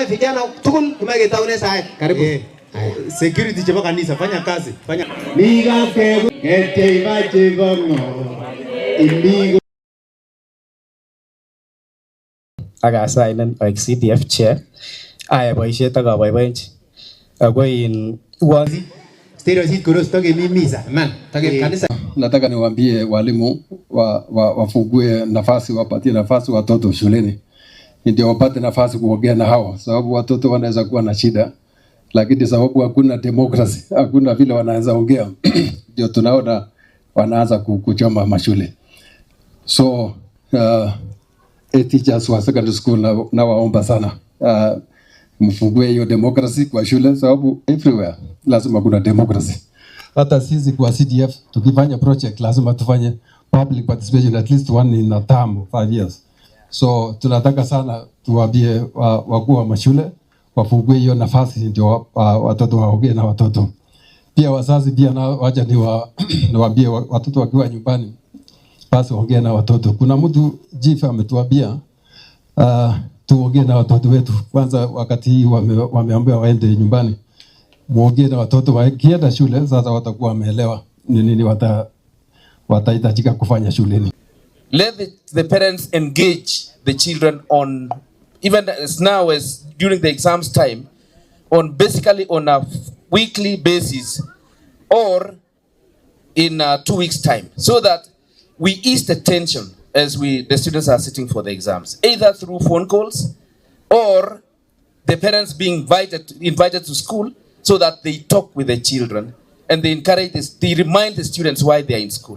vijana tukul tumekitaune sai. Karibu. Security chapa kanisa fanya kazi. Fanya. Liga ke kete ibache gongo. Iligo. Aga silent like CDF chair. Aya boisiet ak aboiboenchi. Ako in wazi Stereo seat kuros toke mimisa. Man, toke kanisa. Nataka niwaambie walimu wafungue nafasi, wapatie nafasi watoto shuleni. Ndio wapate nafasi kuongea na hawa, sababu watoto wanaweza kuwa na shida, lakini sababu hakuna democracy, hakuna vile wanaweza ongea, ndio tunaona wanaanza kuchoma mashule. So teachers wa secondary school na waomba sana mfungue hiyo democracy kwa shule, sababu everywhere lazima kuna democracy. Hata sisi kwa CDF tukifanya project lazima tufanye public participation at least one in a term 5 years. So tunataka sana tuwaambie wakuu wa mashule wafungue hiyo nafasi ndio watoto waongee na watoto. Pia wazazi pia na wacha niwaambie watoto wakiwa nyumbani basi waongee na watoto. Kuna mtu Chief ametuambia tuongee na watoto wetu kwanza, wakati hii wameambiwa waende nyumbani. Muongee na watoto wakienda shule, sasa watakuwa wameelewa ni nini watahitajika kufanya shuleni. Let the parents engage the children on, even as now as during the exams time, on basically on a weekly basis or in 2 weeks time, so that we ease the tension as the students are sitting for the exams, either through phone calls or the parents being invited to school, so that they talk with the children and they remind the students why they are in school.